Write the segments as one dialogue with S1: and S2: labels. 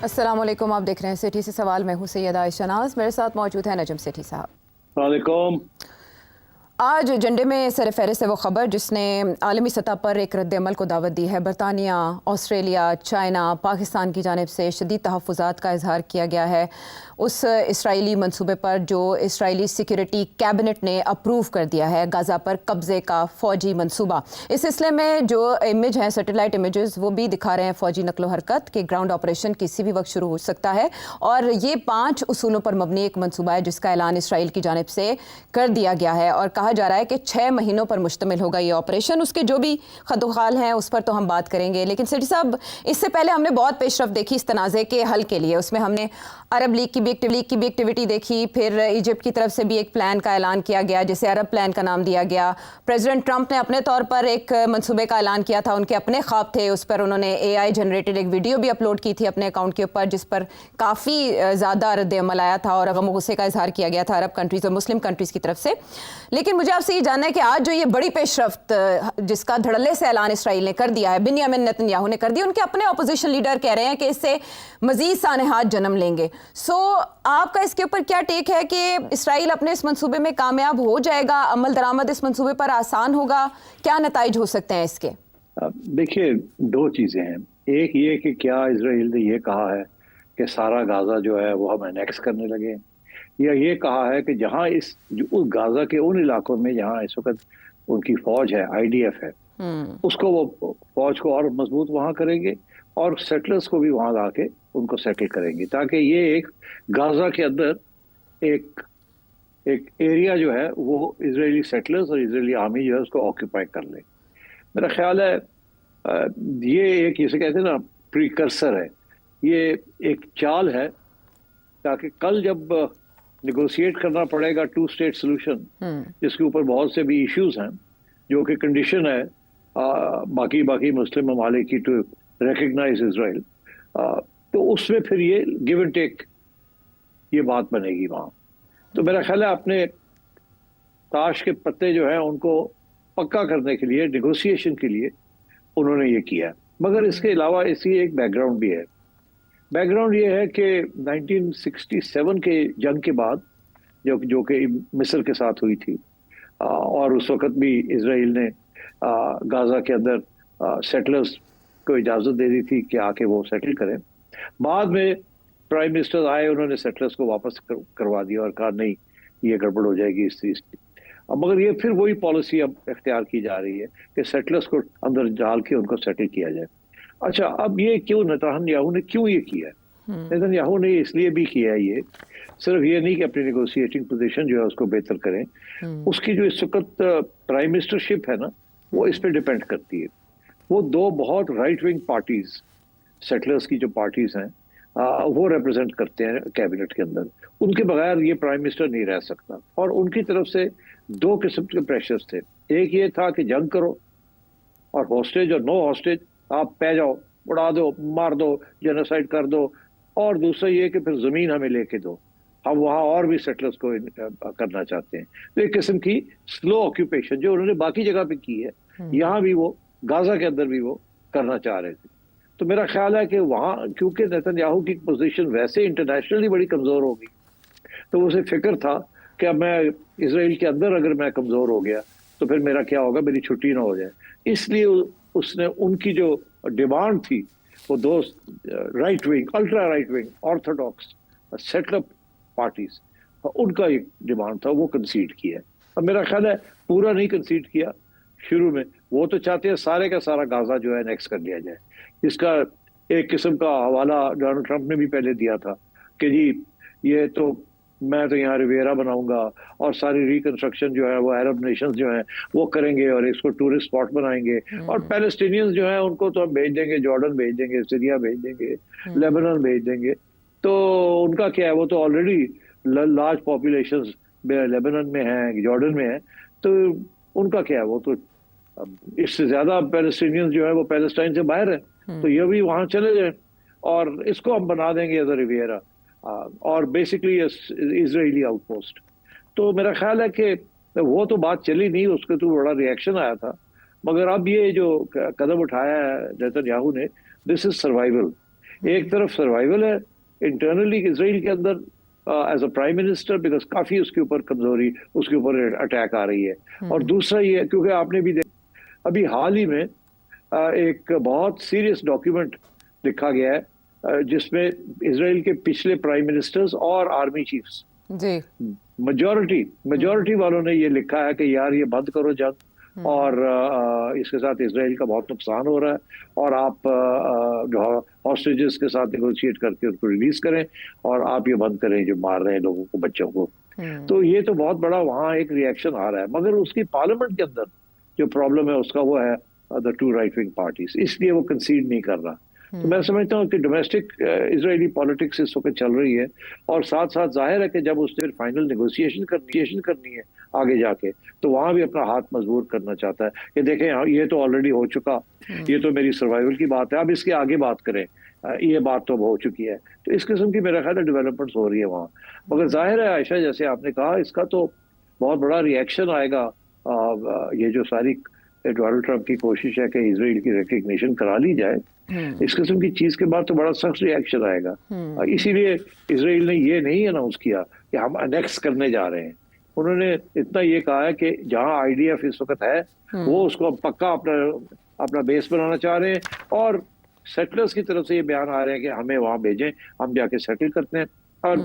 S1: अस्सलाम वालेकुम, आप देख रहे हैं सिटी से सवाल। मैं हूं सैयदा शनाज, मेरे साथ मौजूद है नजम सेठी साहब।
S2: वालेकुम।
S1: आज एजेंडे में सरफहरिस्त है वो ख़बर जिसने आलमी सतह पर एक रद्द-ए-अमल को दावत दी है। बरतानिया, ऑस्ट्रेलिया, चाइना, पाकिस्तान की जानिब से शदीद तहफ़्फ़ुज़ात का इजहार किया गया है उस इसराइली मनसूबे पर जो इसराइली सिक्योरिटी कैबिनेट ने अप्रूव कर दिया है, गाज़ा पर कब्ज़े का फ़ौजी मनसूबा। इस सिलसिले में जो इमेज हैं, सैटेलाइट इमेजेस, वो भी दिखा रहे हैं फ़ौजी नकलो हरकत के ग्राउंड ऑपरेशन किसी भी वक्त शुरू हो सकता है। और ये 5 उसूलों पर मबनी एक मनसूबा है जिसका ऐलान इसराइल की जानिब से कर दिया गया है और कहा जा रहा है कि 6 महीनों पर मुश्तमिल होगा ये ऑपरेशन। उसके जो भी खदोखाल हैं उस पर तो हम बात करेंगे, लेकिन सेठी साहब, इससे पहले हमने बहुत पेशरफ देखी इस तनाज़े के हल के लिए। उसमें हमने अरब लीग की भी एक्टिविटी देखी, फिर इजिप्ट की तरफ से भी एक प्लान का ऐलान किया गया जिसे अरब प्लान का नाम दिया गया। प्रेसिडेंट ट्रंप ने अपने तौर पर एक मनसूबे का ऐलान किया था, उनके अपने ख्वाब थे, उस पर उन्होंने AI जनरेटेड एक वीडियो भी अपलोड की थी अपने अकाउंट के ऊपर जिस पर काफ़ी ज़्यादा रद्द-ए-अमल आया था और गम गुस्से का इजहार किया गया था अरब कंट्रीज़ और मुस्लिम कंट्रीज़ की तरफ से। लेकिन मुझे आपसे ये जानना है कि आज जो ये बड़ी पेशरफ्त जिसका धड़ल्ले से ऐलान इसराइल ने कर दिया है, बिन्यामिन नेतन्याहू ने कर दिया, उनके अपने अपोजिशन लीडर कह रहे हैं कि इससे मजीद सानेहात जन्म लेंगे। सो आपका इसके ऊपर क्या टेक है कि इसराइल अपने इस मंसूबे में कामयाब हो जाएगा, अमल दरामद इस मंसूबे पर आसान होगा, क्या नताइज हो सकते हैं इसके?
S2: देखिए, 2 चीजें हैं। एक ये कि क्या इसराइल ने ये कहा है कि सारा गाजा जो है वो हम एनेक्स करने लगे, या ये कहा है कि जहां उस गाजा के उन इलाकों में जहां इस वक्त उनकी फौज है, IDF है, उसको वो फौज को और मजबूत वहां करेंगे और सेटलर्स को भी वहां लाके उनको सेटल करेंगे, ताकि ये एक गाजा के अंदर एक एक एरिया जो है वो इजरायली सेटलर्स और इजरायली आर्मी जो है उसको ऑक्यूपाई कर ले। मेरा ख्याल है ये एक, जिसे कहते हैं ना, प्रीकर्सर है, ये एक चाल है, ताकि कल जब निगोशिएट करना पड़ेगा 2 स्टेट सोल्यूशन, जिसके ऊपर बहुत से भी इश्यूज हैं, जो कि कंडीशन है बाकी मुस्लिम ममालिक की टू रिकग्नाइज इसराइल, तो उसमें फिर ये गिव एंड टेक ये बात बनेगी वहां। तो मेरा ख्याल है अपने ताश के पत्ते जो है उनको पक्का करने के लिए, नेगोशिएशन के लिए उन्होंने ये किया। मगर इसके अलावा इसकी एक बैकग्राउंड भी है। बैकग्राउंड ये है कि 1967 के जंग के बाद जो कि मिस्र के साथ हुई थी, और उस वक्त भी इसराइल ने गाजा के अंदर सेटलर्स को इजाज़त दे दी थी कि आके वो सेटल करें। बाद में प्राइम मिनिस्टर आए, उन्होंने सेटलर्स को वापस करवा दिया और कहा नहीं, ये गड़बड़ हो जाएगी इस चीज़ की। अब मगर ये फिर वही पॉलिसी अब इख्तियार की जा रही है कि सेटलर्स को अंदर डाल के उनको सेटल किया जाए। अच्छा, अब ये क्यों नेतन्याहू ने क्यों ये किया है? नेतन्याहू ने इसलिए भी किया है, ये सिर्फ ये नहीं कि अपनी नेगोशिएटिंग पोजीशन जो है उसको बेहतर करें, उसकी जो इस वक्त प्राइम मिनिस्टरशिप है ना, वो इस पर डिपेंड करती है। वो 2 बहुत राइट विंग पार्टीज, सेटलर्स की जो पार्टीज हैं, वो रिप्रेजेंट करते हैं कैबिनेट के अंदर। उनके बगैर ये प्राइम मिनिस्टर नहीं रह सकता। और उनकी तरफ से 2 किस्म के प्रेशर्स थे। एक ये था कि जंग करो और हॉस्टेज और नो हॉस्टेज, आप पै जाओ, उड़ा दो, मार दो, जेनोसाइड कर दो। और दूसरा ये कि फिर जमीन हमें लेके दो, हम वहां और भी सेटलर्स को करना चाहते हैं। तो एक किस्म की स्लो ऑक्यूपेशन जो उन्होंने बाकी जगह पे की है, यहाँ भी वो गाजा के अंदर भी वो करना चाह रहे थे। तो मेरा ख्याल है कि वहां क्योंकि नेतन्याहू की पोजीशन वैसे इंटरनेशनली बड़ी कमजोर होगी, तो उसे फिक्र था कि अब मैं इसराइल के अंदर अगर मैं कमजोर हो गया तो फिर मेरा क्या होगा, मेरी छुट्टी ना हो जाए। इसलिए उसने उनकी जो डिमांड थी, वो 2 right wing, ultra right wing, orthodox settler parties, उनका एक डिमांड था, वो कंसीड किया। अब मेरा ख्याल है पूरा नहीं कंसीड किया शुरू में। वो तो चाहते हैं सारे का सारा गाजा जो है नेक्स्ट कर लिया जाए। इसका एक किस्म का हवाला डोनाल्ड ट्रंप ने भी पहले दिया था कि जी ये तो मैं तो यहाँ रिवेरा बनाऊंगा और सारी रिकंस्ट्रक्शन जो है वो अरब नेशंस जो है वो करेंगे और इसको टूरिस्ट स्पॉट बनाएंगे, और पैलेस्टीनियंस जो है उनको तो हम भेज देंगे, जॉर्डन भेज देंगे, सीरिया भेज देंगे, लेबनान भेज देंगे। तो उनका क्या है, वो तो ऑलरेडी लार्ज पॉपुलेशन लेबनान में है, जॉर्डन में है, तो उनका क्या है, वो तो इससे ज्यादा पैलेस्टीनियंस जो है वो पैलेस्टाइन से बाहर है, तो ये भी वहां चले जाए और इसको हम बना देंगे एज अ रिवियरा और बेसिकली इजरायली आउटपोस्ट। तो मेरा ख्याल है कि वो तो बात चली नहीं, उसके तो बड़ा रिएक्शन आया था। मगर अब ये जो कदम उठाया है नेतन्याहू ने, दिस इज सर्वाइवल। एक तरफ सर्वाइवल है इंटरनली इसराइल के अंदर as a prime minister, because काफी उसके ऊपर कमजोरी, उसके ऊपर अटैक आ रही है। और दूसरा ये, क्योंकि आपने भी देखा अभी हाल ही में एक बहुत सीरियस डॉक्यूमेंट लिखा गया है जिसमें इसराइल के पिछले प्राइम मिनिस्टर्स और आर्मी चीफ्स,
S1: जी,
S2: मेजॉरिटी वालों ने ये लिखा है कि यार ये बंद करो जंग, और इसके साथ इसराइल का बहुत नुकसान हो रहा है, और आप जो हॉस्टेजेस के साथ नेगोशिएट करके उनको रिलीज करें, और आप ये बंद करें जो मार रहे हैं लोगों को, बच्चों को। तो ये तो बहुत बड़ा वहाँ एक रिएक्शन आ रहा है, मगर उसकी पार्लियामेंट के अंदर जो प्रॉब्लम है उसका वो है the two right wing parties, इसलिए वो कंसीड नहीं कर रहा। तो मैं समझता हूँ कि डोमेस्टिक इजरायली पॉलिटिक्स इस वक्त चल रही है, और साथ साथ जाहिर है कि जब उसने फाइनल नेगोशिएशन करनी है आगे जाके, तो वहां भी अपना हाथ मजबूत करना चाहता है कि देखें ये तो ऑलरेडी हो चुका, ये तो मेरी सर्वाइवल की बात है, अब इसके आगे बात करें, ये बात तो हो चुकी है। तो इस किस्म की मेरा ख्याल है डेवलपमेंट्स हो रही है वहाँ। मगर जाहिर है आयशा, जैसे आपने कहा, इसका तो बहुत बड़ा रिएक्शन आएगा। ये जो सारी डोनाल्ड ट्रंप की कोशिश है कि इसराइल की रिकग्निशन करा ली जाए, इस किस्म की चीज के बाद तो बड़ा सख्त रिएक्शन आएगा। इसीलिए इसराइल ने ये नहीं अनाउंस किया कि हम अनेक्स करने जा रहे हैं। उन्होंने इतना ये कहा है कि जहां आईडीएफ इस वक्त है वो उसको पक्का अपना बेस बनाना चाह रहे हैं, और सेटलर्स की तरफ से ये बयान आ रहे हैं कि हमें वहां भेजें, हम जाके सेटल करते हैं, और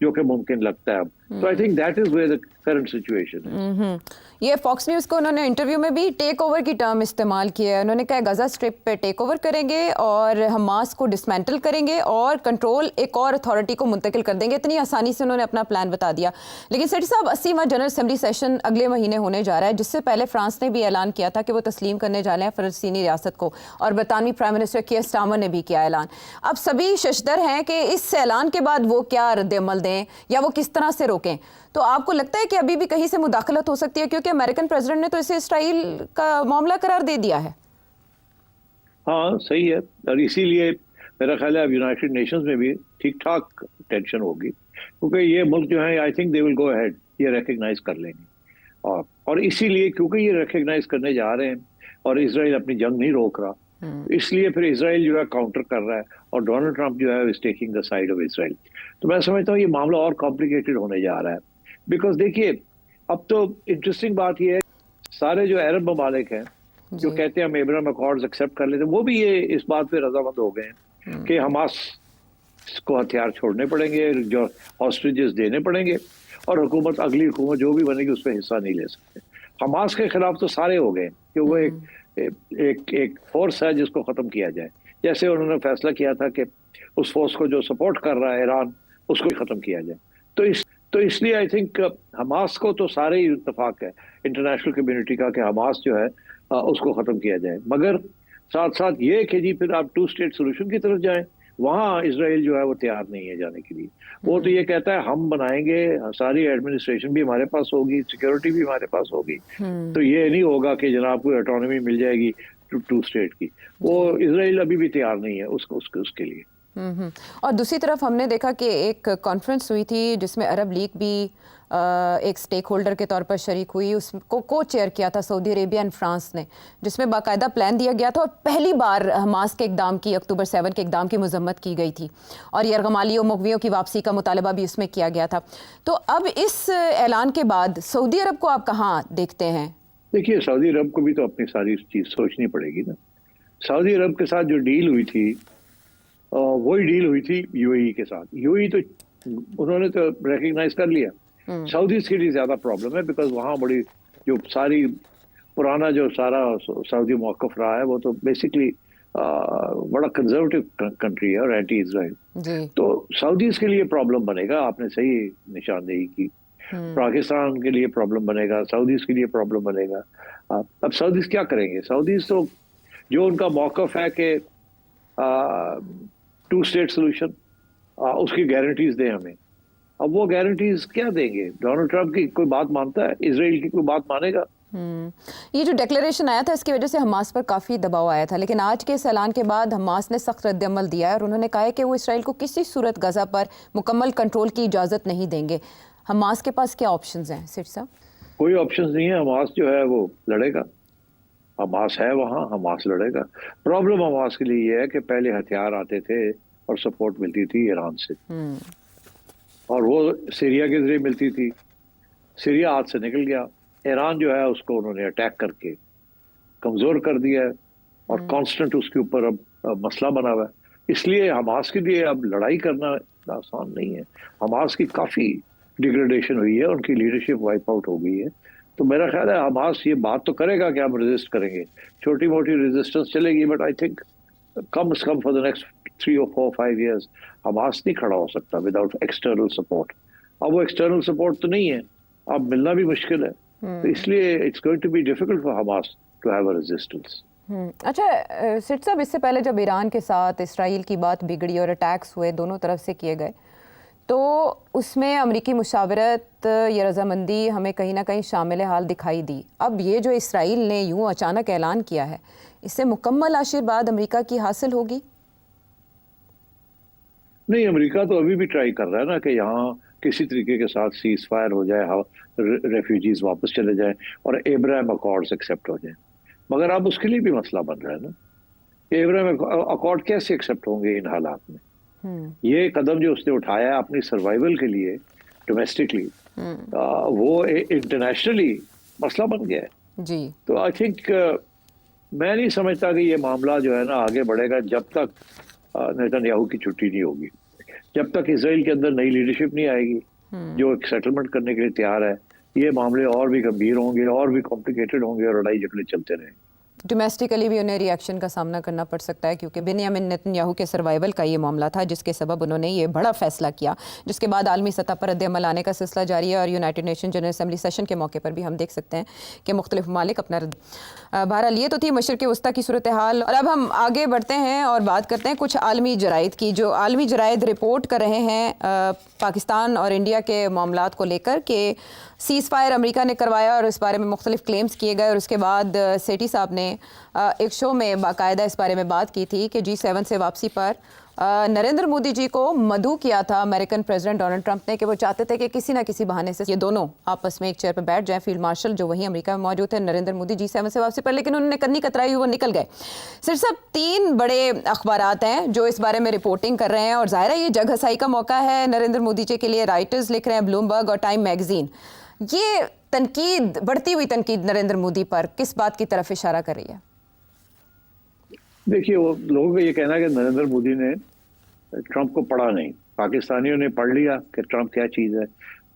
S2: जो कि मुमकिन लगता है अब। तो I think that is where the current situation है।
S1: ये फॉक्स न्यूज़ को उन्होंने इंटरव्यू में भी टेक ओवर की टर्म इस्तेमाल किया है। उन्होंने कहा गजा स्ट्रिप पे टेक ओवर करेंगे और हमास को डिसमेंटल करेंगे और कंट्रोल एक और अथॉरिटी को मुंतकिल कर देंगे। इतनी आसानी से उन्होंने अपना प्लान बता दिया। लेकिन सेठी साहब, 80वां जनरल असेंबली सेशन अगले महीने होने जा रहा है, जिससे पहले फ्रांस ने भी ऐलान किया था कि वो तस्लीम करने जा रहे हैं फ़लस्तीनी रियासत को, और बरतानवी प्राइम मिनिस्टर कीयर स्टारमर ने भी किया ऐलान। अब सभी शशदर हैं कि इस ऐलान के बाद वो क्या रद्द-ए-अमल दें या वो किस तरह से रोकें। तो आपको लगता है कि अभी भी कहीं से मुदाखलत हो सकती है, क्योंकि अमेरिकन प्रेसिडेंट ने तो इसे इसराइल का मामला करार दे दिया है?
S2: हाँ, सही है, और इसीलिए मेरा ख्याल है अब यूनाइटेड नेशंस में भी ठीक ठाक टेंशन होगी, क्योंकि ये मुल्क जो है I think they will go ahead, ये रिकग्नाइज कर लेंगे। और इसीलिए क्योंकि ये रिकग्नाइज करने जा रहे हैं और इसराइल अपनी जंग नहीं रोक रहा, इसलिए फिर इसराइल जो है काउंटर कर रहा है, और डोनाल्ड ट्रंप जो है is taking the side of Israel. तो मैं समझता हूँ ये मामला और कॉम्प्लिकेटेड होने जा रहा है, बिकॉज देखिए अब तो इंटरेस्टिंग बात यह है, सारे जो अरब ममालिक हैं जो कहते हैं हम एब्राहम अकॉर्ड्स एक्सेप्ट कर लेते हैं, वो भी ये इस बात पे रजामंद हो गए हैं कि हमास को हथियार छोड़ने पड़ेंगे, जो हॉस्टेजेस देने पड़ेंगे, और हुकूमत, अगली हुकूमत जो भी बनेगी उस पर हिस्सा नहीं ले सकते। हमास के खिलाफ तो सारे हो गए कि वो एक फोर्स है जिसको खत्म किया जाए। जैसे उन्होंने फैसला किया था कि उस फोर्स को जो सपोर्ट कर रहा है ईरान, उसको खत्म किया जाए। तो इसलिए आई थिंक हमास को तो सारे ही इत्तेफाक है इंटरनेशनल कम्युनिटी का कि हमास जो है उसको खत्म किया जाए, मगर साथ साथ ये कि जी फिर आप 2 स्टेट सोल्यूशन की तरफ जाएं, वहाँ इसराइल जो है वो तैयार नहीं है जाने के लिए। वो तो ये कहता है हम बनाएंगे, सारी एडमिनिस्ट्रेशन भी हमारे पास होगी, सिक्योरिटी भी हमारे पास होगी, तो ये नहीं होगा कि जनाब को ऑटोनॉमी मिल जाएगी 2 स्टेट की। वो इसराइल अभी भी तैयार नहीं है उसके लिए।
S1: और दूसरी तरफ हमने देखा कि एक कॉन्फ्रेंस हुई थी जिसमें अरब लीग भी एक स्टेक होल्डर के तौर पर शरीक हुई, उसको को चेयर किया था सऊदी अरेबिया एंड फ्रांस ने, जिसमें बाकायदा प्लान दिया गया था और पहली बार हमास के इकदाम की, अक्टूबर 7 के इकदाम की मजम्मत की गई थी, और यरगमाली और मकवियों की वापसी का मुतालबा भी उसमें किया गया था। तो अब इस ऐलान के बाद सऊदी अरब को आप कहाँ देखते हैं?
S2: देखिए, सऊदी अरब को भी तो अपनी सारी चीज सोचनी पड़ेगी ना। सऊदी अरब के साथ जो डील हुई थी वही डील हुई थी यूएई के साथ। यूएई तो उन्होंने तो रिकग्नाइज कर लिया, सऊदीज के लिए ज्यादा प्रॉब्लम है, बिकॉज वहाँ बड़ी जो सारी पुराना जो सारा सऊदी मौकफ रहा है वो तो बेसिकली बड़ा कंजर्वेटिव कंट्री है और एंटी इसराइल। तो सऊदीज के लिए प्रॉब्लम बनेगा, आपने सही निशानदेही की। पाकिस्तान के लिए प्रॉब्लम बनेगा, सऊदीज के लिए प्रॉब्लम बनेगा। अब सऊदीज क्या करेंगे? सऊदीज तो जो उनका मौकफ है कि 2 स्टेट सोल्यूशन, उसकी गारंटीज दें हमें। अब वो गारंटीज क्या देंगे? डोनाल्ड ट्रंप की कोई बात मानता है? इजराइल की कोई बात मानेगा?
S1: ये जो डिक्लेरेशन आया था इसकी वजह से हमास पर काफ़ी दबाव आया था, लेकिन आज के इस ऐलान के बाद हमास ने सख्त रद्द-ए-अमल दिया है और उन्होंने कहा है कि वो इसराइल को किसी सूरत गजा पर मुकम्मल कंट्रोल की इजाज़त नहीं देंगे। हमास के पास क्या ऑप्शंस हैं सेठ साहब?
S2: कोई ऑप्शंस नहीं है। हमास जो है वो लड़ेगा, हमास है वहाँ, हमास लड़ेगा। प्रॉब्लम हमास के लिए ये है कि पहले हथियार आते थे और सपोर्ट मिलती थी ईरान से, और वो सीरिया के जरिए मिलती थी। सीरिया हाथ से निकल गया, ईरान जो है उसको उन्होंने अटैक करके कमजोर कर दिया है, और कांस्टेंट उसके ऊपर अब मसला बना हुआ है। इसलिए हमास के लिए अब लड़ाई करना आसान नहीं है। हमास की काफी डिग्रेडेशन हुई है, उनकी लीडरशिप वाइप आउट हो गई है। तो मेरा ख्याल है हमास ये बात तो करेगा कि हम रेजिस्ट करेंगे, छोटी मोटी रेजिस्टेंस चलेगी, बट आई थिंक कम से come for the next 3 or 4 5 years Hamas नहीं खड़ा हो सकता विदाउट एक्सटर्नल सपोर्ट। अब वो एक्सटर्नल सपोर्ट तो नहीं है, अब मिलना भी मुश्किल है, तो इसलिए it's going to be difficult for Hamas to have a resistance.
S1: अच्छा सिट साहब, इससे पहले जब ईरान के साथ इसराइल की बात बिगड़ी और अटैक्स हुए दोनों तरफ से किए गए, तो उसमें अमरीकी मुशावरत या रजामंदी हमें कहीं ना कहीं शामिल हाल दिखाई दी। अब ये जो इसराइल ने यूं अचानक ऐलान किया है, इससे मुकम्मल आशीर्वाद अमरीका की हासिल होगी?
S2: नहीं, अमेरिका तो अभी भी ट्राई कर रहा है ना कि यहाँ किसी तरीके के साथ सीज फायर हो जाए, रेफ्यूजीज वापस चले जाएं और एब्राहम अकॉर्ड्स एक्सेप्ट हो जाएं। मगर अब उसके लिए भी मसला बन रहा है ना, एब्राहम अकॉर्ड कैसे एक्सेप्ट होंगे इन हालात में। ये कदम जो उसने उठाया है अपनी सर्वाइवल के लिए डोमेस्टिकली, वो इंटरनेशनली मसला बन गया है
S1: जी।
S2: तो आई थिंक मैं नहीं समझता कि ये मामला जो है ना आगे बढ़ेगा जब तक नेतन्याहू की छुट्टी नहीं होगी, जब तक इसराइल के अंदर नई लीडरशिप नहीं आएगी जो एक सेटलमेंट करने के लिए तैयार है। ये मामले और भी गंभीर होंगे, और भी कॉम्प्लिकेटेड होंगे, और लड़ाई झगड़े चलते रहेंगे।
S1: डोमेस्टिकली भी उन्हें रिएक्शन का सामना करना पड़ सकता है, क्योंकि बेंयामिन नेतन्याहू के सर्वाइवल का ये मामला था जिसके सबब उन्होंने ये बड़ा फैसला किया, जिसके बाद आलमी सतह पर रद्द-ए-अमल आने का सिलसिला जारी है। और United nation general assembly session के मौके पर भी हम देख सकते हैं कि मुख्तलिफ ममालिक अपना बहरहाल ये तो थी मशरिक़ वस्ता की सूरत हाल। और अब हम आगे बढ़ते हैं और बात करते हैं कुछ आलमी जराइद की, जो आलमी जराइद रिपोर्ट कर रहे हैं पाकिस्तान और इंडिया के मामलात को लेकर कि सीज़ फायर अमेरिका ने करवाया और इस बारे में मुख्तलिफ क्लेम्स किए गए। और उसके बाद सेठी साहब ने एक शो में बाकायदा इस बारे में बात की थी कि G7 से वापसी पर नरेंद्र मोदी जी को मदऊ किया था अमेरिकन प्रेसिडेंट डोनाल्ड ट्रंप ने, कि वो चाहते थे कि किसी ना किसी बहाने से ये दोनों आपस में एक चेयर पर बैठ जाएं। फील्ड मार्शल जो वहीं अमेरिका में मौजूद थे, नरेंद्र मोदी G7 से वापसी पर, लेकिन उन्होंने कन्नी कतराई, वो निकल गए। सिर्फ सब 3 बड़े अखबारात हैं जो इस बारे में रिपोर्टिंग कर रहे हैं, और ज़ाहिर है ये जग हसाई का मौका है नरेंद्र मोदी जी के लिए। राइटर्स लिख रहे हैं, ब्लूमबर्ग और टाइम मैगजीन, ये तनकीद, बढ़ती हुई तनकीद नरेंद्र मोदी पर किस बात की तरफ इशारा कर रही है?
S2: देखिए, वो लोगों का ये कहना है कि नरेंद्र मोदी ने ट्रंप को पढ़ा नहीं, पाकिस्तानियों ने पढ़ लिया कि ट्रंप क्या चीज़ है,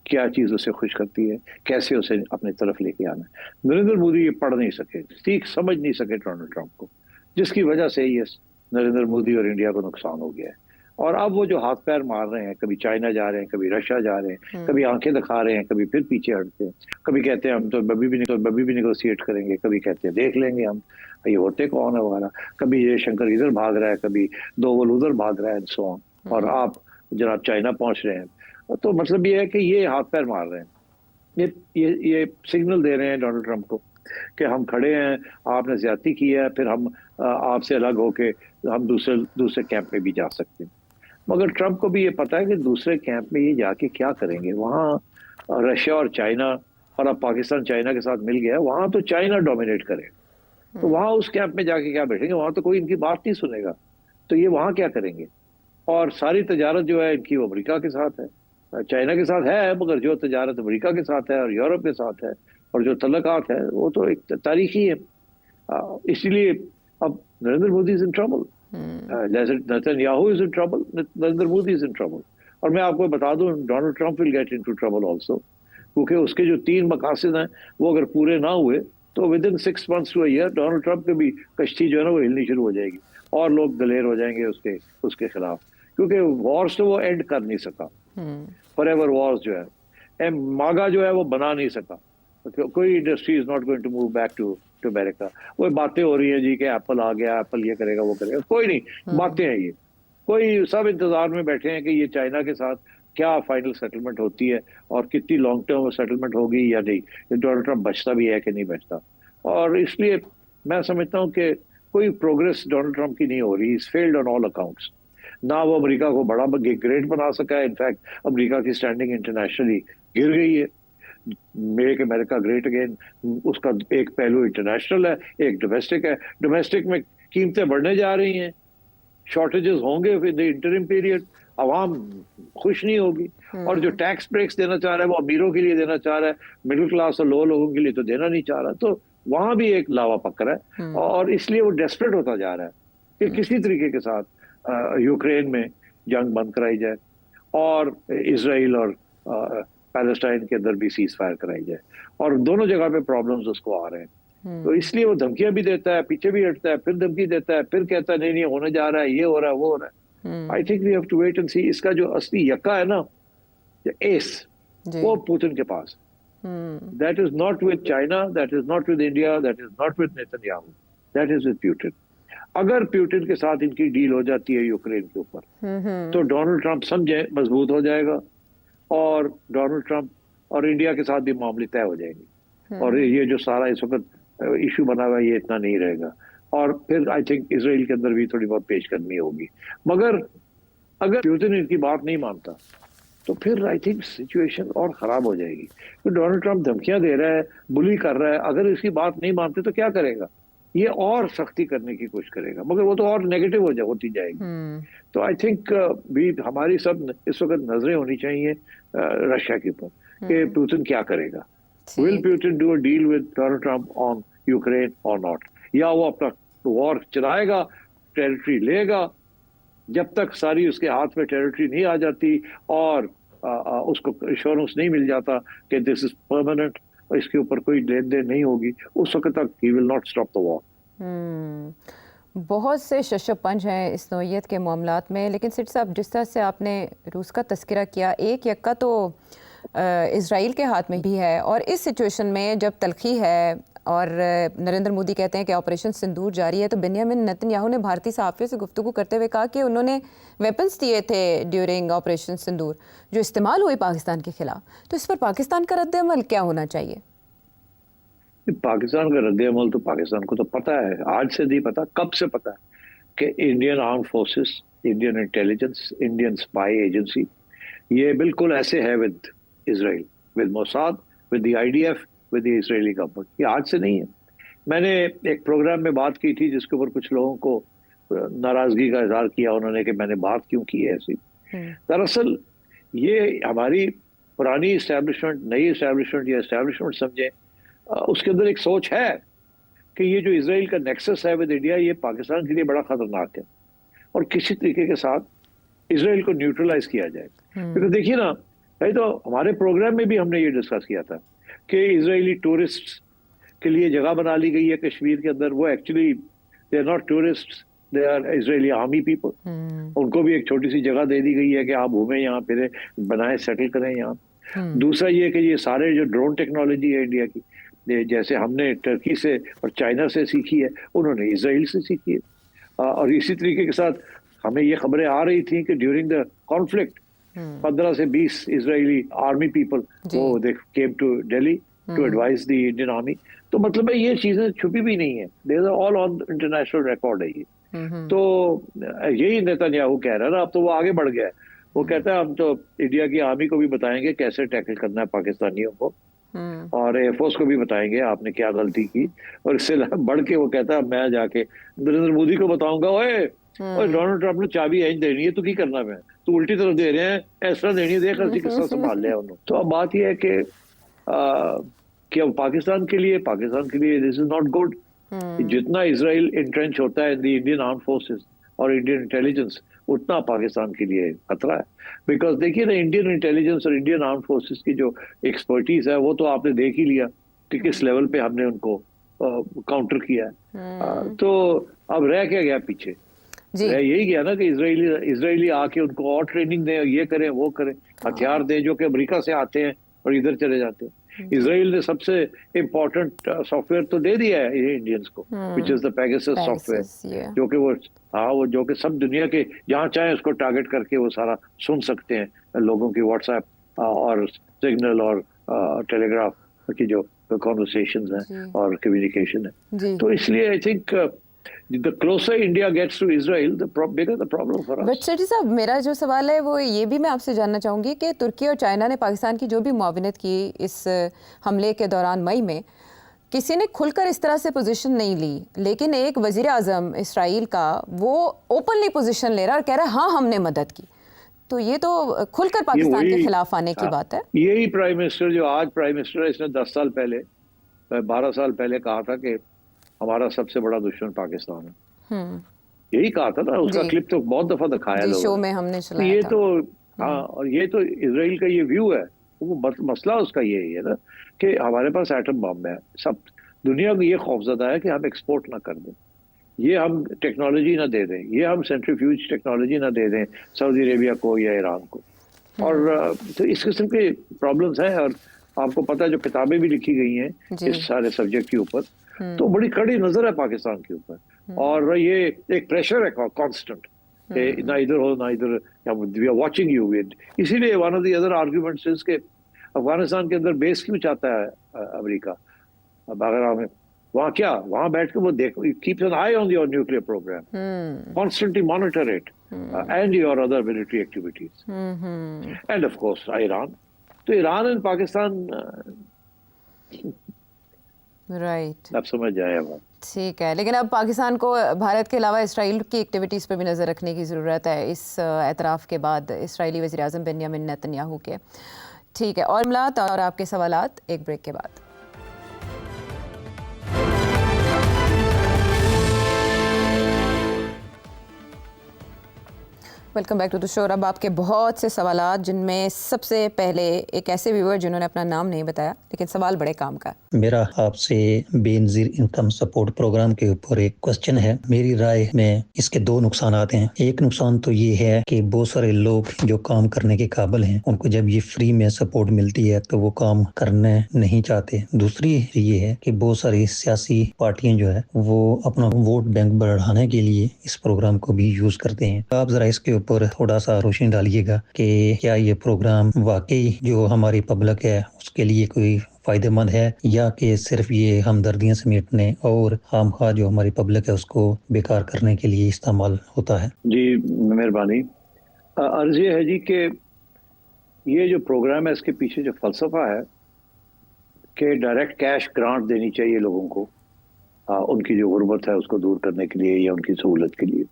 S2: क्या चीज़ उसे खुश करती है, कैसे उसे अपनी तरफ लेके आना है। नरेंद्र मोदी ये पढ़ नहीं सके, सीख समझ नहीं सके डोनाल्ड ट्रंप को, जिसकी वजह से ये नरेंद्र मोदी और इंडिया को नुकसान हो गया है। और अब वो जो हाथ पैर मार रहे हैं, कभी चाइना जा रहे हैं, कभी रशिया जा रहे हैं, कभी आंखें दिखा रहे हैं, कभी फिर पीछे हटते हैं, कभी कहते हैं हम तो अभी भी निगोशिएट करेंगे, कभी कहते हैं देख लेंगे हम, ये होते कौन है वगैरह, कभी ये शंकर इधर भाग रहा है, कभी दोवल उधर भाग रहा है, सो ऑन, और आप जनाब चाइना पहुंच रहे हैं। तो मतलब ये है कि ये हाथ पैर मार रहे हैं, ये सिग्नल दे रहे हैं डोनाल्ड ट्रंप को कि हम खड़े हैं, आपने ज्यादती की है, फिर हम आपसे अलग होके हम दूसरे कैंप में भी जा सकते हैं। मगर ट्रंप को भी ये पता है कि दूसरे कैंप में ये जाके क्या करेंगे, वहाँ रशिया और चाइना, और अब पाकिस्तान चाइना के साथ मिल गया, वहाँ तो चाइना डोमिनेट करेगा, तो वहाँ उस कैंप में जाके क्या बैठेंगे, वहाँ तो कोई इनकी बात नहीं सुनेगा, तो ये वहाँ क्या करेंगे। और सारी तजारत जो है इनकी वो अमेरिका के साथ है, चाइना के साथ है, मगर जो तजारत अमेरिका के साथ है और यूरोप के साथ है, और जो तल्लकात है वो तो एक तारीखी है। इसलिए अब Narendra Modi is in trouble, Netanyahu is in trouble, Narendra Modi is in trouble. और मैं आपको बता दूं, Donald Trump will get into trouble also, क्योंकि उसके जो 3 मकासद हैं वो अगर पूरे ना हुए तो with in 6 months to a year Donald Trump की भी कश्ती जो है ना वो हिलनी शुरू हो जाएगी, और लोग दलेर हो जाएंगे उसके खिलाफ, क्योंकि वॉर्स तो वो एंड कर नहीं सका, फॉरएवर वॉर्स जो है, मागा जो है वो बना नहीं सका, कोई industry is not going to move back to America. वो बातें हो रही है जी कि एप्पल आ गया, एप्पल ये करेगा वो करेगा, कोई नहीं, बातें हैं ये, कोई सब इंतजार में बैठे हैं कि ये चाइना के साथ क्या फाइनल सेटलमेंट होती है और कितनी लॉन्ग टर्म सेटलमेंट होगी या नहीं, डोनाल्ड ट्रंप बचता भी है कि नहीं बचता। और इसलिए मैं समझता हूँ कि कोई प्रोग्रेस डोनाल्ड ट्रंप की नहीं हो रही, is failed on all accounts. ना वो अमेरिका को बड़ा ग्रेट बना सका है, इनफैक्ट अमेरिका की स्टैंडिंग इंटरनेशनली गिर गई है। मेक अमेरिका ग्रेट अगेन, उसका एक पहलू इंटरनेशनल है, एक डोमेस्टिक है। डोमेस्टिक में कीमतें बढ़ने जा रही हैं, शॉर्टेजेस होंगे विद द इंटरिम पीरियड, आवाम खुश नहीं होगी। और जो टैक्स ब्रेक्स देना चाह रहा है वो अमीरों के लिए देना चाह रहा है, मिडिल क्लास और लो लोगों के लिए तो देना नहीं चाह रहा। तो वहां भी एक लावा पकड़ा है और इसलिए वो डेस्परेट होता जा रहा है कि किसी तरीके के साथ यूक्रेन में जंग बंद कराई जाए और इसराइल और पैलेस्टाइन के अंदर भी सीज फायर कराई जाए। और दोनों जगह पे प्रॉब्लम्स उसको आ रहे हैं, तो इसलिए वो धमकियां भी देता है, पीछे भी हटता है, फिर धमकी देता है, फिर कहता है नहीं नहीं होने जा रहा है, ये हो रहा है, वो हो रहा है। I think we have to wait and see. इसका जो असली यक्का है ना, एस, वो पुतिन के पास। That is not with China, that is not with India, that is not with Netanyahu, that is with Putin. अगर पुतिन के साथ इनकी डील हो जाती है यूक्रेन के ऊपर तो डोनाल्ड ट्रंप समझे मजबूत हो जाएगा और डोनाल्ड ट्रंप और इंडिया के साथ भी मामले तय हो जाएंगे और ये जो सारा इस वक्त इशू बना हुआ है ये इतना नहीं रहेगा। और फिर आई थिंक इसराइल के अंदर भी थोड़ी बहुत पेशकदमी होगी। मगर अगर पुतिन इनकी बात नहीं मानता तो फिर आई थिंक सिचुएशन और खराब हो जाएगी। तो डोनाल्ड ट्रंप धमकियां दे रहा है, बुली कर रहा है, अगर इसकी बात नहीं मानते तो क्या करेगा? ये और सख्ती करने की कोशिश करेगा, मगर वो तो और नेगेटिव होती जाएगी। तो आई थिंक भी हमारी सब इस वक्त नजरें होनी चाहिए रशिया के ऊपर कि पुतिन क्या करेगा। Will Putin do a deal with Donald Trump on Ukraine और नॉट, या वो अपना वॉर चलाएगा, टेरिटरी लेगा, जब तक सारी उसके हाथ में टेरिटरी नहीं आ जाती और उसको एश्योरेंस नहीं मिल जाता कि दिस इज परमानेंट और इसके ऊपर कोई लेन देन नहीं होगी, उस वक्त तक he will not stop the war.
S1: बहुत से शशपंज हैं इस नौइयत के मामलात में, लेकिन सिट साहब जिस तरह से आपने रूस का तस्करा किया, एक यक्का तो इज़राइल के हाथ में भी है और इस सिचुएशन में जब तलखी है और नरेंद्र मोदी कहते हैं कि ऑपरेशन सिंदूर जारी है, तो बेंजामिन नेतन्याहू ने भारतीय सहाफ़ियों से गुफ्तगू करते हुए कहा कि उन्होंने वेपन्स दिए थे ड्यूरिंग ऑपरेशन सिंदूर जो इस्तेमाल हुए पाकिस्तान के खिलाफ। तो इस पर पाकिस्तान का रद्द-ए-अमल क्या होना चाहिए?
S2: पाकिस्तान का रद्द-ए-अमल तो पाकिस्तान को तो पता है, आज से नहीं पता, कब से पता है कि Indian arm forces, Indian intelligence, Indian spy agency ये बिल्कुल ऐसे है with Israel, with Mossad, with the IDF, with the Israeli government. ये आज से नहीं है। मैंने एक प्रोग्राम में बात की थी जिसके ऊपर कुछ लोगों को नाराजगी का इजहार किया उन्होंने कि मैंने बात क्यों की है ऐसी। दरअसल ये हमारी पुरानी इस्टेब्लिशमेंट, नई इस्टेब्लिशमेंट या इस्टेब्लिशमेंट समझे, उसके अंदर एक सोच है कि ये जो इसराइल का नेक्सस है विद इंडिया ये पाकिस्तान के लिए बड़ा खतरनाक है और किसी तरीके के साथ इसराइल को न्यूट्रलाइज किया जाए। बिकॉज देखिए ना, भाई तो हमारे प्रोग्राम में भी हमने ये डिस्कस किया था कि इजरायली टूरिस्ट के लिए जगह बना ली गई है कश्मीर के अंदर। वो actually they are not tourist, they are Israeli army people. उनको भी एक छोटी सी जगह दे दी गई है कि आप घूमें यहाँ, फिर बनाए, सेटल करें यहाँ। दूसरा ये कि ये सारे जो ड्रोन टेक्नोलॉजी है इंडिया की, जैसे हमने टर्की से और चाइना से सीखी है, उन्होंने इसराइल से सीखी है। और इसी तरीके के साथ हमें ये खबरें आ रही थी कि ड्यूरिंग द कॉन्फ्लिक्ट 15 से 20 इजरायली आर्मी पीपल वो they came to Delhi to advise the Indian army. तो मतलब है ये चीजें छुपी भी नहीं है, they are all on international record है ये। तो यही नेतन्याहू कह रहा है ना, अब तो वो आगे बढ़ गया है। वो कहता है हम तो इंडिया की आर्मी को भी बताएंगे कैसे टैकल करना है पाकिस्तानियों को और एयरफोर्स को भी बताएंगे आपने क्या गलती की। और इससे बढ़ के वो कहता है मैं जाके नरेंद्र मोदी को बताऊंगा, ओए डोनाल्ड ट्रंप ने चाबी इंज देनी है, तो की करना मैं, तो उल्टी तरफ दे रहे हैं, ऐसा देनी है, देख किस्सा संभाल लिया उन्होंने। तो अब बात यह है कि अब पाकिस्तान के लिए दिस इज नॉट गुड। जितना इसराइल इंट्रेंच होता है in the Indian arm forces और इंडियन इंटेलिजेंस, उतना पाकिस्तान के लिए खतरा है। बिकॉज देखिए ना, इंडियन इंटेलिजेंस और इंडियन आर्म फोर्सेस की जो एक्सपर्टीज है वो तो आपने देख ही लिया कि किस लेवल पे हमने उनको काउंटर किया है। तो अब रह क्या गया पीछे? यही गया ना कि इजरायली आके उनको और ट्रेनिंग दें, ये करें वो करें, हथियार दें जो कि अमेरिका से आते हैं और इधर चले जाते हैं। इजराइल ने सबसे इम्पोर्टेंट सॉफ्टवेयर तो दे दिया है ये इंडियंस को, which is the Pegasus software, जो कि वो जो कि सब दुनिया के जहाँ चाहे उसको टारगेट करके वो सारा सुन सकते हैं लोगों की व्हाट्सएप और सिग्नल और टेलीग्राफ की जो कॉन्वर्सेशंस हैं और कम्युनिकेशन है। तो इसलिए I think the closer India gets to Israel, the bigger the problem for us.
S1: But Sethi साहब, मेरा जो सवाल है वो ये भी मैं आपसे जानना चाहूँगी कि तुर्की और चाइना ने पाकिस्तान की जो भी मुआविनत की इस हमले के दौरान मई में, किसी ने खुलकर इस तरह से पोजीशन नहीं ली, लेकिन एक वजीर आजम इसराइल का वो ओपनली पोजीशन ले रहा है और कह रहा है हाँ हमने मदद की। तो ये तो खुलकर पाकिस्तान के खिलाफ आने की बात है।
S2: यही प्राइम मिनिस्टर जो आज प्राइम मिनिस्टर है, इसने 10 साल पहले 12 साल पहले कहा था कि हमारा सबसे बड़ा दुश्मन पाकिस्तान है। यही कहा था ना, उसका क्लिप तो बहुत दफा दिखाया लोगों ने,
S1: शो में हमने चलाया
S2: ये
S1: था।
S2: तो हाँ, और ये तो इसराइल का ये व्यू है। वो मसला उसका ये है ना कि हमारे पास एटम बम है, सब दुनिया को ये खौफजदा है कि हम एक्सपोर्ट ना कर दें, ये हम टेक्नोलॉजी ना दे दें, ये हम सेंट्रीफ्यूज टेक्नोलॉजी ना दे दें सऊदी अरेबिया को या ईरान को। और तो इस किस्म के प्रॉब्लम्स हैं। और आपको पता है जो किताबें भी लिखी गई हैं इस सारे सब्जेक्ट के ऊपर, तो बड़ी कड़ी नजर है पाकिस्तान के ऊपर। और ये एक प्रेशर है कांस्टेंट, ना इधर हो ना इधर, we are watching you with. इसीलिए one of the other arguments is के अफगानिस्तान के अंदर बेस क्यों चाहता है अमेरिका? अगर हमें वहाँ क्या, वहाँ बैठ के वो देखो, keeps an eye on your nuclear programme, constantly monitor it and your other military activities, and of course Iran. तो ईरान एंड पाकिस्तान,
S1: राइट,
S2: आप समझ जाए अब।
S1: ठीक है, लेकिन अब पाकिस्तान को भारत के अलावा इसराइल की एक्टिविटीज़ पर भी नज़र रखने की ज़रूरत है इस एतराफ़ के बाद इसराइली वज़ीर आज़म बेंयामिन नेतन्याहू के। ठीक है, और मामलात और आपके सवालात एक ब्रेक के बाद। Welcome back to the show. अब आपके बहुत से सवालात, जिनमें सबसे पहले एक ऐसे व्यूअर जिन्होंने अपना नाम नहीं बताया लेकिन सवाल बड़े काम का है।
S3: मेरा आपसे बेनज़ीर इनकम सपोर्ट प्रोग्राम के ऊपर एक क्वेश्चन है। मेरी राय में इसके दो नुकसानात हैं। एक नुकसान तो ये है कि बहुत सारे लोग जो काम करने के काबिल हैं, उनको जब ये फ्री में सपोर्ट मिलती है तो वो काम करने नहीं चाहते। दूसरी ये है कि बहुत सारी सियासी पार्टियां जो है वो अपना वोट बैंक बढ़ाने के लिए इस प्रोग्राम को भी यूज करते हैं। आप जरा इसके ऊपर थोड़ा सा रोशनी डालिएगा कि क्या ये प्रोग्राम वाकई जो हमारी पब्लिक है उसके लिए कोई फायदेमंद है, या कि सिर्फ ये हमदर्दियां समेटने और खामखा जो हमारी पब्लिक है उसको बेकार करने के लिए इस्तेमाल होता है।
S2: जी मेहरबानी। अर्ज ये है जी कि ये जो प्रोग्राम है इसके पीछे जो फलसफा है कि डायरेक्ट कैश ग्रांट देनी चाहिए लोगों को, उनकी जो गुर्बत है उसको दूर करने के लिए या उनकी सहूलत के लिए।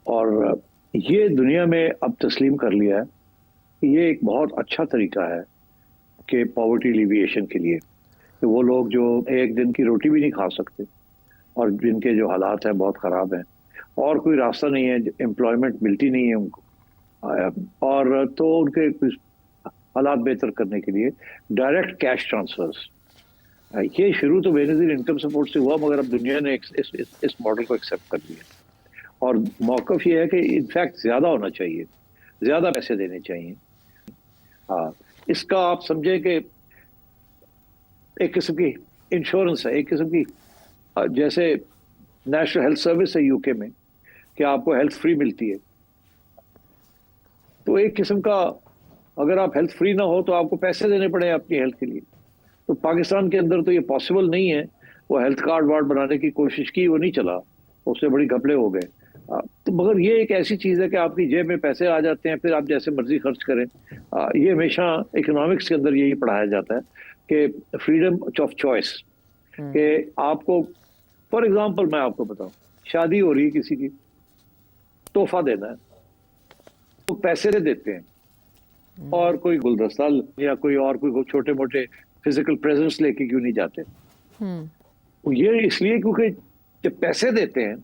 S2: और ये दुनिया में अब तस्लीम कर लिया है कि ये एक बहुत अच्छा तरीका है कि पॉवर्टी एलिविएशन के लिए, कि वो लोग जो एक दिन की रोटी भी नहीं खा सकते और जिनके जो हालात हैं बहुत ख़राब हैं और कोई रास्ता नहीं है, एम्प्लॉयमेंट मिलती नहीं है उनको, और तो उनके हालात बेहतर करने के लिए डायरेक्ट कैश ट्रांसफर्स, ये शुरू तो बेनज़ीर इनकम सपोर्ट से हुआ, मगर अब दुनिया ने इस मॉडल को एक्सेप्ट कर लिया। और मौक़िफ़ ये है कि इनफैक्ट ज़्यादा होना चाहिए, ज़्यादा पैसे देने चाहिए। हाँ, इसका आप समझे कि एक किस्म की इंश्योरेंस है, एक किस्म की जैसे नेशनल हेल्थ सर्विस है यूके में कि आपको हेल्थ फ्री मिलती है, तो एक किस्म का अगर आप हेल्थ फ्री ना हो तो आपको पैसे देने पड़े अपनी हेल्थ के लिए। तो पाकिस्तान के अंदर तो ये पॉसिबल नहीं है। वो हेल्थ कार्ड वार्ड बनाने की कोशिश की, वो नहीं चला, उससे बड़ी घपले हो गए। तो मगर ये एक ऐसी चीज़ है कि आपकी जेब में पैसे आ जाते हैं, फिर आप जैसे मर्जी खर्च करें। ये हमेशा इकोनॉमिक्स के अंदर यही पढ़ाया जाता है कि फ्रीडम ऑफ चॉइस, कि आपको फॉर एग्जांपल मैं आपको बताऊं, शादी हो रही है किसी की, तोहफा देना है तो पैसे दे देते हैं और कोई गुलदस्ता या कोई और कोई छोटे मोटे फिजिकल प्रेजेंस लेके क्यों नहीं जाते? ये इसलिए क्योंकि जब पैसे देते हैं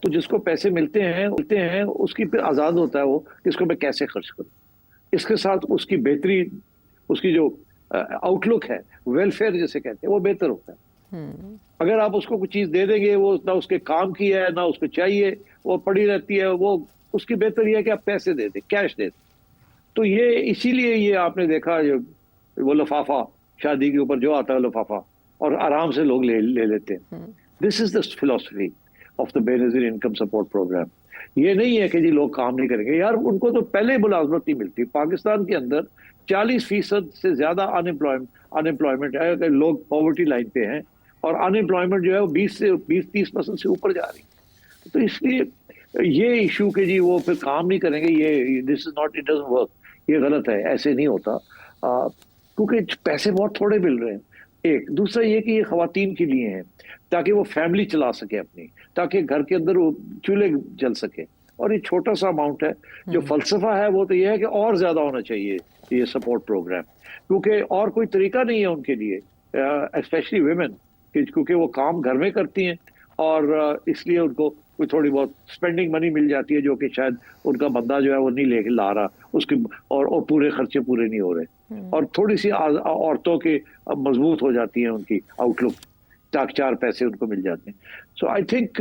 S2: तो जिसको पैसे मिलते हैं उसकी फिर आज़ाद होता है वो इसको मैं कैसे खर्च करूं। इसके साथ उसकी बेहतरी, उसकी जो आउटलुक है, वेलफेयर जिसे कहते हैं, वो बेहतर होता है। अगर आप उसको कुछ चीज़ दे देंगे, वो ना उसके काम की है ना उसको चाहिए, वो पड़ी रहती है, वो उसकी बेहतर ये है कि आप पैसे दे दें, कैश दे दें। तो ये इसीलिए ये आपने देखा वो लिफाफा शादी के ऊपर जो आता है लिफाफा, और आराम से लोग ले लेते हैं। This is the philosophy of the Benazir income support programme. ये नहीं है कि जी लोग काम नहीं करेंगे, यार उनको तो पहले ही मुलाजमत नहीं मिलती। पाकिस्तान के अंदर 40% से ज्यादा अनएम्प्लॉयमेंट है, लोग पॉवर्टी लाइन पे हैं, और अनएम्प्लॉयमेंट जो है वो 20-30% से ऊपर जा रही है। तो इसलिए ये इशू के जी वो फिर काम नहीं करेंगे, ये this is not, it doesn't work, ये गलत है, ऐसे नहीं होता। क्योंकि पैसे बहुत थोड़े मिल रहे हैं। एक दूसरा ये कि ये खवातीन के लिए हैं, ताकि वो फैमिली चला सके अपनी, ताकि घर के अंदर वो चूल्हे जल सके। और ये छोटा सा अमाउंट है। जो फलसफा है वो तो ये है कि और ज्यादा होना चाहिए ये सपोर्ट प्रोग्राम, क्योंकि और कोई तरीका नहीं है उनके लिए, स्पेशली वुमेन, क्योंकि वो काम घर में करती हैं और इसलिए उनको कोई थोड़ी बहुत स्पेंडिंग मनी मिल जाती है, जो कि शायद उनका बंदा जो है वो नहीं लेके ला रहा उसकी, और पूरे खर्चे पूरे नहीं हो रहे। और थोड़ी सी औरतों के मजबूत हो जाती है उनकी आउटलुक, ताकि 4 पैसे उनको मिल जाते हैं। सो आई थिंक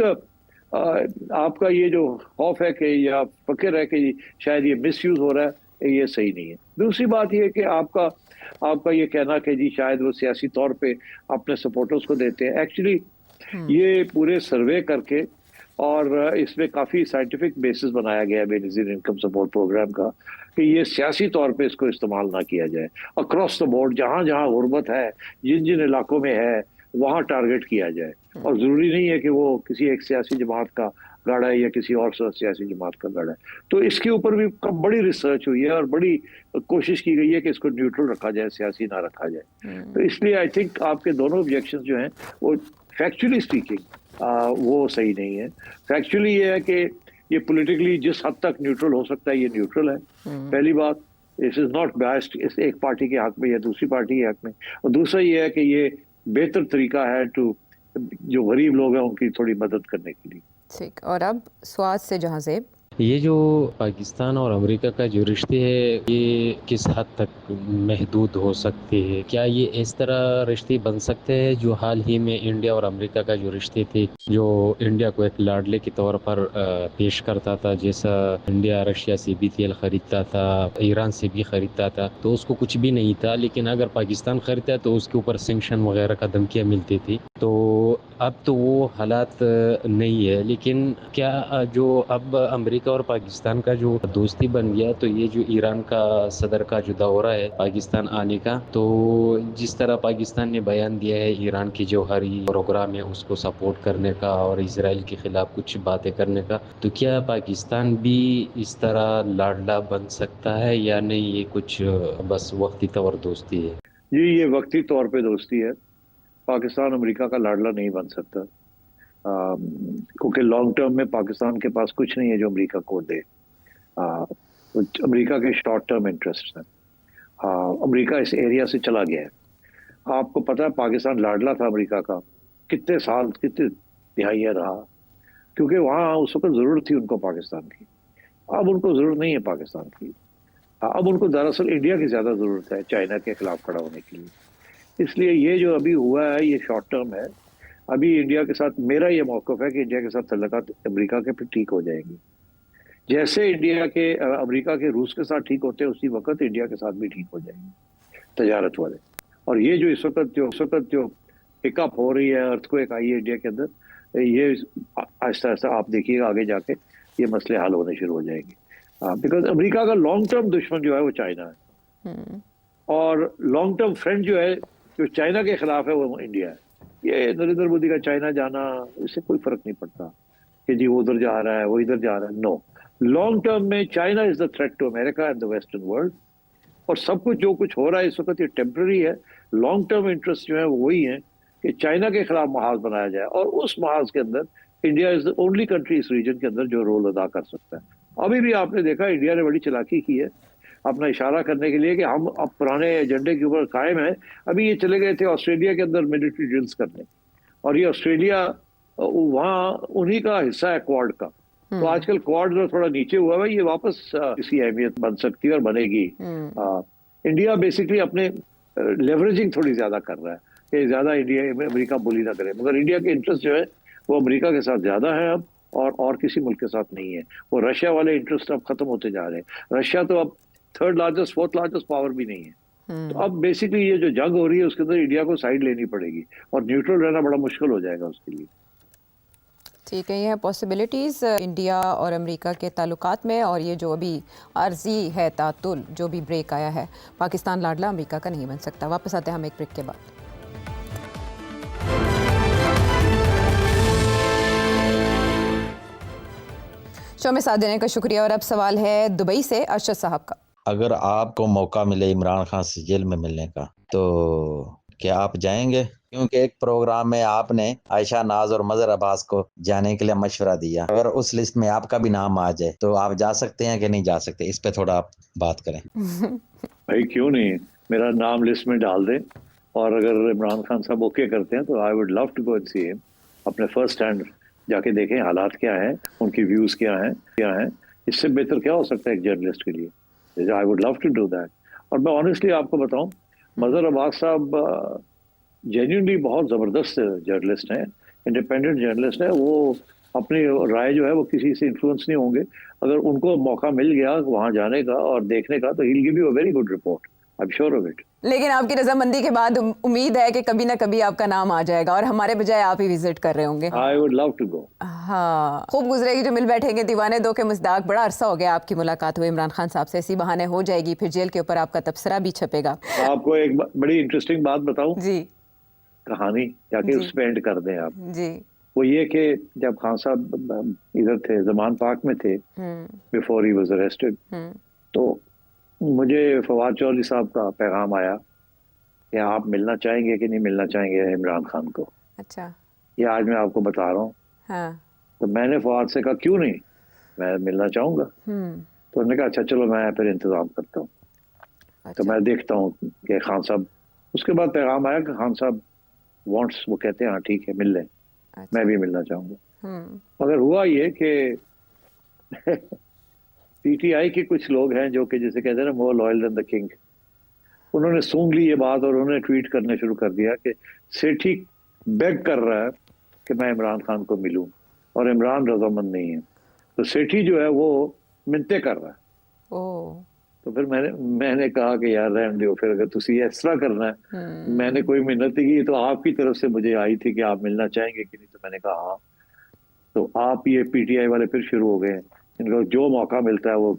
S2: आपका ये जो खौफ है कि या फिक्र है कि शायद ये मिसयूज हो रहा है, ये सही नहीं है। दूसरी बात ये है कि आपका ये कहना कि जी शायद वो सियासी तौर पे अपने सपोर्टर्स को देते हैं, एक्चुअली ये पूरे सर्वे करके और इसमें काफी साइंटिफिक बेसिस बनाया गया है बेनजीर इनकम सपोर्ट प्रोग्राम का, कि ये सियासी तौर पे इसको इस्तेमाल ना किया जाए। अक्रॉस द बोर्ड जहां जहां गुर्बत है, जिन जिन इलाकों में है, वहां टारगेट किया जाए। और जरूरी नहीं है कि वो किसी एक सियासी जमात का गाड़ा है या किसी और सियासी जमात का गाड़ा है। तो इसके ऊपर भी बड़ी रिसर्च हुई है और बड़ी कोशिश की गई है कि इसको न्यूट्रल रखा जाए, सियासी ना रखा जाए। तो इसलिए आई थिंक आपके दोनों ऑब्जेक्शन जो हैं वो फैक्चुअली स्पीकिंग वो सही नहीं है। फैक्चुअली ये है कि ये पॉलिटिकली जिस हद तक न्यूट्रल हो सकता है ये न्यूट्रल है, पहली बात। दिस इज नॉट बायस्ड इस एक पार्टी के हक में या दूसरी पार्टी के हक में। और दूसरा ये है कि ये बेहतर तरीका है जो गरीब लोग हैं उनकी थोड़ी मदद करने के लिए।
S1: ठीक, और अब स्वाद से जहां जेब,
S4: ये जो पाकिस्तान और अमेरिका का जो रिश्ते है ये किस हद तक महदूद हो सकते हैं? क्या ये इस तरह रिश्ते बन सकते हैं जो हाल ही में इंडिया और अमेरिका का जो रिश्ते थे, जो इंडिया को एक लाडले के तौर पर पेश करता था, जैसा इंडिया रशिया से भी तेल खरीदता था, ईरान से भी खरीदता था, तो उसको कुछ भी नहीं था, लेकिन अगर पाकिस्तान खरीदता तो उसके ऊपर सैंक्शन वगैरह का धमकियाँ मिलती थी। तो अब तो वो हालात नहीं है, लेकिन क्या जो अब अमेरिका और पाकिस्तान का जो दोस्ती बन गया, तो ये जो ईरान का सदर का जो दौरा है पाकिस्तान आने का, तो जिस तरह पाकिस्तान ने बयान दिया है ईरान की जो हरी प्रोग्राम है उसको सपोर्ट करने का और इजराइल के खिलाफ कुछ बातें करने का, तो क्या पाकिस्तान भी इस तरह लाडला बन सकता है या नहीं? ये कुछ बस वक्ती तौर दोस्ती है?
S2: जी, ये वक्ती तौर पे दोस्ती है। पाकिस्तान अमेरिका का लाडला नहीं बन सकता, क्योंकि लॉन्ग टर्म में पाकिस्तान के पास कुछ नहीं है जो अमेरिका को दे। अमेरिका के शॉर्ट टर्म इंटरेस्ट हैं। अमेरिका इस एरिया से चला गया है। आपको पता है पाकिस्तान लाडला था अमेरिका का, कितने साल, कितने दिहाइयाँ रहा, क्योंकि वहाँ उस वक्त ज़रूरत थी उनको पाकिस्तान की। अब उनको ज़रूरत नहीं है पाकिस्तान की। अब उनको दरअसल इंडिया की ज़्यादा ज़रूरत है चाइना के खिलाफ खड़ा होने के लिए। इसलिए ये जो अभी हुआ है ये शॉर्ट टर्म है। अभी इंडिया के साथ मेरा ये मौक़िफ़ है कि इंडिया के साथ तल्लुकात अमेरिका के फिर ठीक हो जाएंगे। जैसे इंडिया के अमेरिका के रूस के साथ ठीक होते हैं, उसी वक्त इंडिया के साथ भी ठीक हो जाएंगे तजारत वाले। और ये जो इस वक्त जो पिकअप हो रही है, अर्थक्वेक आई है इंडिया के अंदर, ये आहिस्ता आहिस्ता आप देखिएगा आगे जाके ये मसले हल होने शुरू हो जाएंगे। बिकॉज अमेरिका का लॉन्ग टर्म दुश्मन जो है वो चाइना है, और लॉन्ग टर्म फ्रेंड जो है जो चाइना के खिलाफ है वो इंडिया है। ये नरेंद्र मोदी का चाइना जाना, इससे कोई फर्क नहीं पड़ता कि जी वो उधर जा रहा है वो इधर जा रहा है। नो, लॉन्ग टर्म में China is the threat to America and the western world. और सब कुछ जो कुछ हो रहा है इस वक्त ये टेम्पररी है। लॉन्ग टर्म इंटरेस्ट जो है वो वही है कि चाइना के खिलाफ महाज बनाया जाए, और उस महाज के अंदर India is the only country इस रीजन के अंदर जो रोल अदा कर सकता है। अभी भी आपने देखा इंडिया ने बड़ी चालाकी की है अपना इशारा करने के लिए कि हम अब पुराने एजेंडे के ऊपर कायम है। अभी ये चले गए थे ऑस्ट्रेलिया के अंदर मिलिट्री ड्रिल्स करने, और ये ऑस्ट्रेलिया वहाँ उन्हीं का हिस्सा है क्वाड का। तो आजकल क्वाड जो थोड़ा नीचे हुआ है, ये वापस इसकी अहमियत बन सकती है और बनेगी। इंडिया बेसिकली अपने लेवरेजिंग थोड़ी ज्यादा कर रहा है कि ज्यादा इंडिया अमेरिका बुली ना करे, मगर इंडिया के इंटरेस्ट जो है वो अमेरिका के साथ ज्यादा है अब, और किसी मुल्क के साथ नहीं है। वो रशिया वाले इंटरेस्ट अब खत्म होते जा रहे हैं। रशिया तो अब third largest fourth largest power भी नहीं है। तो अब बेसिकली ये जो जंग हो रही है उसके अंदर इंडिया को साइड लेनी पड़ेगी, और न्यूट्रल रहना बड़ा मुश्किल हो जाएगा उसके लिए।
S1: ठीक है, ये है पॉसिबिलिटीज़ इंडिया और अमेरिका के ताल्लुकात में। और ये जो अभी आर्जी है तातुल, जो भी ब्रेक आया है, पाकिस्तान लाडला अमेरिका का नहीं बन सकता। वापस आते हैं हम एक ब्रेक के बाद। शो में साथ देने का शुक्रिया। और अब सवाल है दुबई से अरशद साहब का।
S5: अगर आपको मौका मिले इमरान खान से जेल में मिलने का, तो क्या आप जाएंगे? क्योंकि एक प्रोग्राम में आपने आयशा नाज और मजहर अब्बास को जाने के लिए मशवरा दिया, अगर उस लिस्ट में आपका भी नाम आ जाए तो आप जा सकते हैं कि नहीं जा सकते? इस पे थोड़ा आप बात करें।
S2: भाई क्यों नहीं, मेरा नाम लिस्ट में डाल दें, और अगर इमरान खान साहब ओके करते हैं तो I would love to go and see him, अपने फर्स्ट हैंड जाके देखें हालात क्या हैं, उनकी व्यूज क्या हैं। इससे बेहतर क्या हो सकता है एक जर्नलिस्ट के लिए? I would love to do that. और मैं ऑनेस्टली आपको बताऊं, मजहर अब्बास साहब जेन्युइनली बहुत ज़बरदस्त जर्नलिस्ट हैं, इंडिपेंडेंट जर्नलिस्ट है। वो अपनी राय जो है वो किसी से इन्फ्लुएंस नहीं होंगे। अगर उनको मौका मिल गया वहाँ जाने का और देखने का तो he will give you a very good report, I am sure of it.
S1: लेकिन आपकी रजामंदी के बाद उम्मीद है कि कभी ना कभी आपका नाम आ जाएगा और हमारे बजाय आप ही विजिट कर रहे होंगे।
S2: I would love to go.
S1: हाँ, खूब गुजरेगी जो मिल बैठेंगे दीवाने दो के मुस्ताक। बड़ा अरसा हो गया आपकी मुलाकात हुई इमरान खान साहब से, इसी बहाने हो जाएगी, फिर जेल के ऊपर आपका तबसरा भी छपेगा।
S2: आपको एक बड़ी इंटरेस्टिंग बात बताऊं,
S1: जी
S2: कहानी जाके
S1: जी।
S2: उस पे एंड कर दें आप।
S1: जी।
S2: वो ये कि जब खान साहब इधर थे, जमान पार्क में थे, बिफोर ही वाज अरेस्टेड, तो मुझे फवाद चौधरी साहब का पैगाम आया कि आप मिलना चाहेंगे कि नहीं मिलना चाहेंगे इमरान खान को।
S1: अच्छा।
S2: ये आज मैं आपको बता रहा हूँ।
S1: हाँ।
S2: तो मैंने फवाद से कहा क्यों नहीं, मैं मिलना चाहूंगा। तो उन्होंने कहा अच्छा चलो मैं फिर इंतजाम करता हूँ। तो मैं देखता हूँ कि खान साहब, उसके बाद पैगाम आया कि खान साहब वांट्स, वो कहते हैं हाँ ठीक है मिल लें।
S1: अच्छा।
S2: मैं भी मिलना चाहूंगा। मगर हुआ ये कि पीटीआई के कुछ लोग हैं जो कि जिसे कहते हैं ना more loyal than the king, उन्होंने सूंघ ली ये बात और उन्होंने ट्वीट करने शुरू कर दिया कि सेठी बेग कर रहा है कि मैं इमरान खान को मिलूं और इमरान रजामंद नहीं है, तो सेठी जो है वो मिन्नतें कर रहा है।
S1: ओह।
S2: तो फिर मैंने कहा कि यार रहने दो, फिर अगर तुसी इस तरह करना है, मैंने कोई मिन्नत की तो आपकी तरफ से मुझे आई थी कि आप मिलना चाहेंगे कि नहीं, तो मैंने कहा हाँ। तो आप ये पीटीआई वाले फिर शुरू हो गए हैं, इनको जो मौका मिलता है वो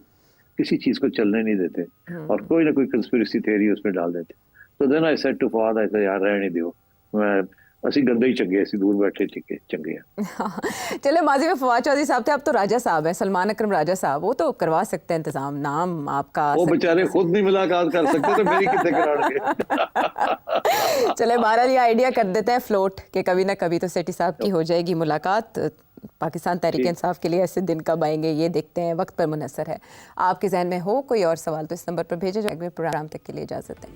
S2: किसी चीज को चलने नहीं देते और कोई ना कोई कंस्पिरेसी थ्योरी उसमें डाल देते। तो then I said to Fawad, ऐसा यार रहने दो, मैं ਅਸੀਂ गंदे ही चंगे, ऐसी दूर बैठे चंगे हैं।
S1: चले, माजी में फवाद चौधरी साहब थे, अब तो राजा साहब है, सलमान अकरम राजा साहब, वो तो करवा सकते हैं इंतजाम, नाम आपका।
S2: वो बेचारे खुद नहीं मुलाकात कर सकते तो मेरी कितने कराएंगे।
S1: चले, बहरहाल ये आइडिया कर देते हैं फ्लोट कि कभी ना कभी तो सेठी साहब की हो जाएगी मुलाकात। पाकिस्तान तहरीक इंसाफ के लिए ऐसे दिन कब आएंगे ये देखते हैं, वक्त पर मुनहसर है। आपके जहन में हो कोई और सवाल तो इस नंबर पर भेजे, जो अगले प्रोग्राम तक के लिए इजाज़त है।